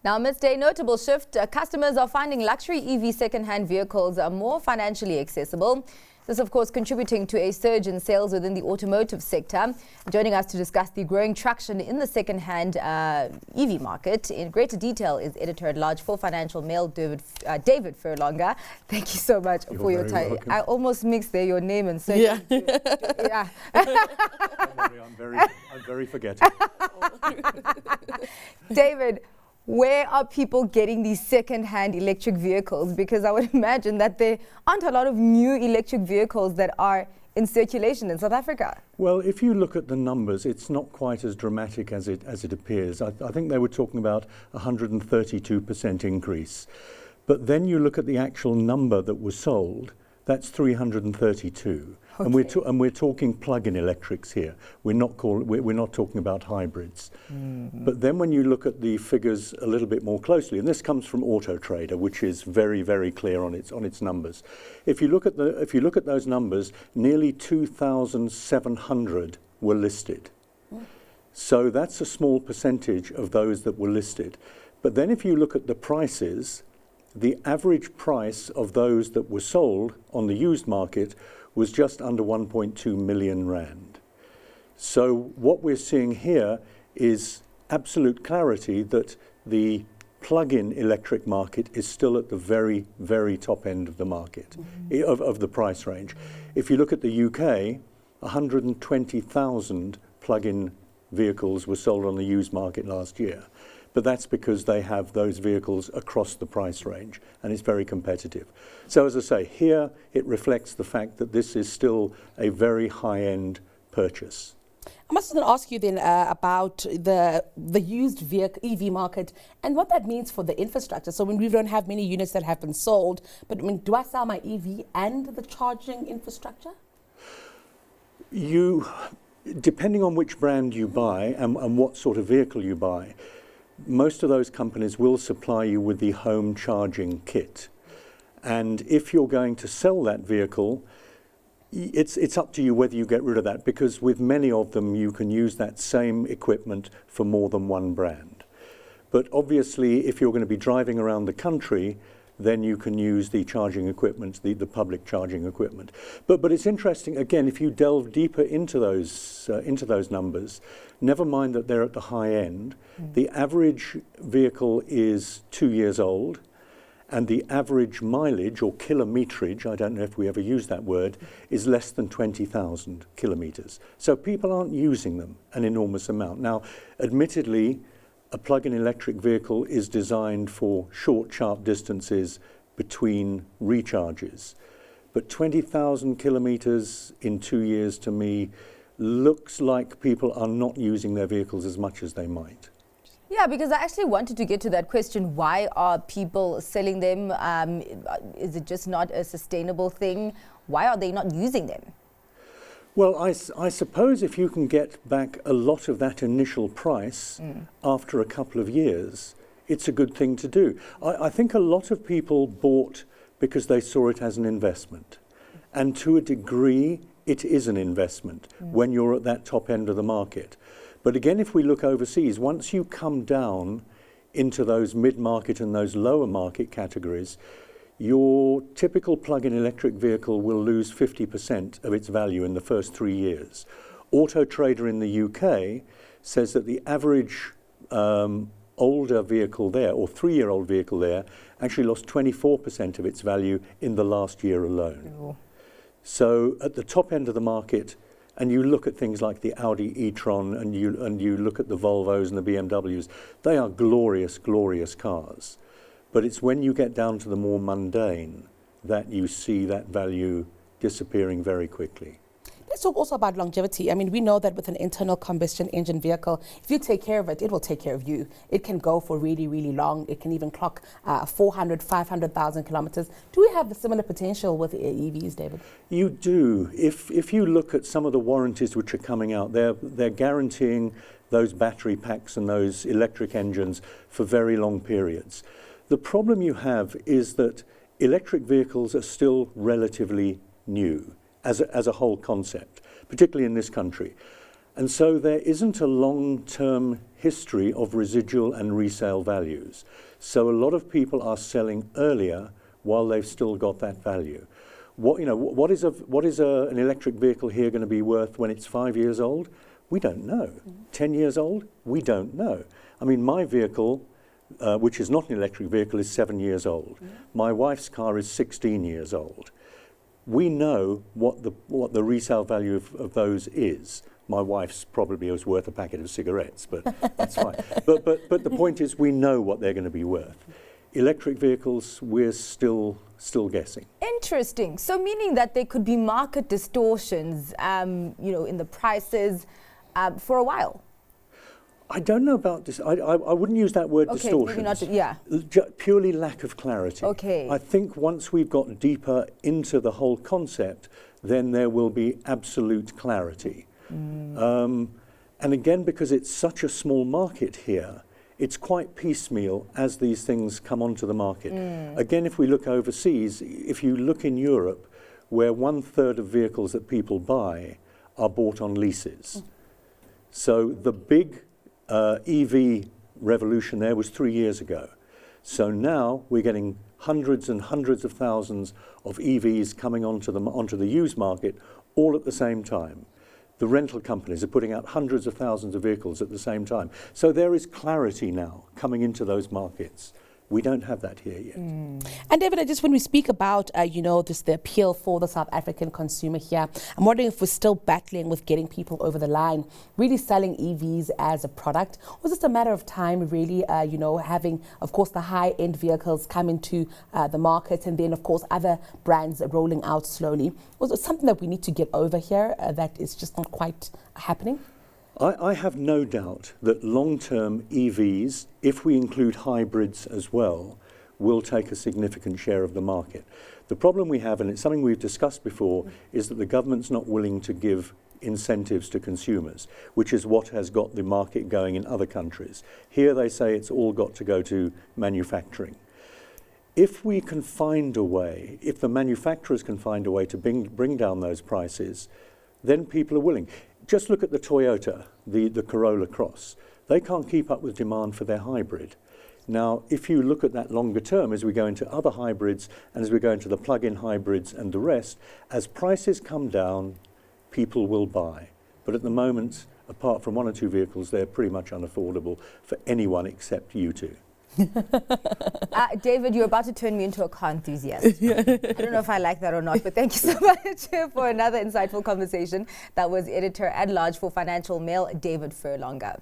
Now, amidst a notable shift, customers are finding luxury EV second-hand vehicles are more financially accessible. This, of course, contributing to a surge in sales within the automotive sector. Joining us to discuss the growing traction in the second-hand EV market in greater detail is Editor-at-Large for Financial Mail, David Furlonger. Thank you so much for your time. Welcome. I almost mixed there your name and surname. Yeah. Don't worry, I'm very forgetful. David, where are people getting these second-hand electric vehicles? Because I would imagine that there aren't a lot of new electric vehicles that are in circulation in South Africa. Well, if you look at the numbers, it's not quite as dramatic as it appears. I think they were talking about 132% increase. But then you look at the actual number that was sold, that's 332. Okay. And we're talking plug-in electrics here. We're not talking about hybrids. But then when you look at the figures a little bit more closely, and this comes from Auto Trader, which is very, very clear on its numbers. If you look at those numbers, nearly 2,700 were listed. So that's a small percentage of those that were listed. But then if you look at the prices, the average price of those that were sold on the used market was just under 1.2 million rand. So what we're seeing here is absolute clarity that the plug-in electric market is still at the very, very top end of the market, of the price range. If you look at the UK, 120,000 plug-in vehicles were sold on the used market last year. But that's because they have those vehicles across the price range, and it's very competitive. So as I say, here it reflects the fact that this is still a very high-end purchase. I must ask you then about the used vehicle EV market and what that means for the infrastructure. So when we don't have many units that have been sold, but I mean, do I sell my EV and the charging infrastructure? Depending on which brand you buy and what sort of vehicle you buy, most of those companies will supply you with the home charging kit. And if you're going to sell that vehicle, it's up to you whether you get rid of that, because with many of them you can use that same equipment for more than one brand. But obviously if you're going to be driving around the country, then you can use the charging equipment, the public charging equipment. But it's interesting, again, if you delve deeper into those numbers, never mind that they're at the high end, the average vehicle is 2 years old, and the average mileage or kilometerage, I don't know if we ever use that word, is less than 20,000 kilometers. So people aren't using them an enormous amount. Now, admittedly, a plug-in electric vehicle is designed for short, sharp distances between recharges. But 20,000 kilometers in 2 years to me looks like people are not using their vehicles as much as they might. Yeah, because I actually wanted to get to that question. Why are people selling them? Is it just not a sustainable thing? Why are they not using them? Well, I suppose if you can get back a lot of that initial price after a couple of years, it's a good thing to do. I think a lot of people bought because they saw it as an investment. And to a degree, it is an investment when you're at that top end of the market. But again, if we look overseas, once you come down into those mid-market and those lower market categories, your typical plug-in electric vehicle will lose 50% of its value in the first 3 years. Auto Trader in the UK says that the average older vehicle there, or 3-year-old vehicle there, actually lost 24% of its value in the last year alone. Oh. So at the top end of the market, and you look at things like the Audi e-tron and you look at the Volvos and the BMWs, they are glorious, glorious cars. But it's when you get down to the more mundane that you see that value disappearing very quickly. Let's talk also about longevity. I mean, we know that with an internal combustion engine vehicle, if you take care of it, it will take care of you. It can go for really, really long. It can even clock 400, 500,000 kilometers. Do we have a similar potential with EVs, David? You do. If you look at some of the warranties which are coming out, they're guaranteeing those battery packs and those electric engines for very long periods. The problem you have is that electric vehicles are still relatively new as a whole concept, particularly in this country. And so there isn't a long-term history of residual and resale values. So a lot of people are selling earlier while they've still got that value. What is an electric vehicle here going to be worth when it's 5 years old? We don't know. 10 years old? We don't know. I mean, my vehicle, which is not an electric vehicle, is 7 years old. My wife's car is 16 years old. We know what the resale value of those is. My wife's probably was worth a packet of cigarettes, but that's fine. But the point is, we know what they're going to be worth. Electric vehicles, we're still guessing. Interesting. So meaning that there could be market distortions, in the prices for a while. I don't know about this. I wouldn't use that word distortions. Maybe not, Purely lack of clarity. Okay. I think once we've got deeper into the whole concept, then there will be absolute clarity. And again, because it's such a small market here, it's quite piecemeal as these things come onto the market. Again, if we look overseas, if you look in Europe, where 1/3 of vehicles that people buy are bought on leases. So the big EV revolution there was 3 years ago. So now we're getting hundreds and hundreds of thousands of EVs coming onto the used market all at the same time. The rental companies are putting out hundreds of thousands of vehicles at the same time. So there is clarity now coming into those markets. We don't have that here yet. And David, just when we speak about, the appeal for the South African consumer here, I'm wondering if we're still battling with getting people over the line, really selling EVs as a product, or is it a matter of time really, having, of course, the high-end vehicles come into the market and then, of course, other brands rolling out slowly? Was it something that we need to get over here that is just not quite happening? I have no doubt that long-term EVs, if we include hybrids as well, will take a significant share of the market. The problem we have, and it's something we've discussed before, is that the government's not willing to give incentives to consumers, which is what has got the market going in other countries. Here they say it's all got to go to manufacturing. If we can find a way, if the manufacturers can find a way to bring down those prices, then people are willing. Just look at the Toyota, the Corolla Cross. They can't keep up with demand for their hybrid. Now, if you look at that longer term, as we go into other hybrids and as we go into the plug-in hybrids and the rest, as prices come down, people will buy. But at the moment, apart from 1 or 2 vehicles, they're pretty much unaffordable for anyone except you two. David, you're about to turn me into a car enthusiast. I don't know if I like that or not, but thank you so much for another insightful conversation. That was Editor-at-Large for Financial Mail, David Furlonger.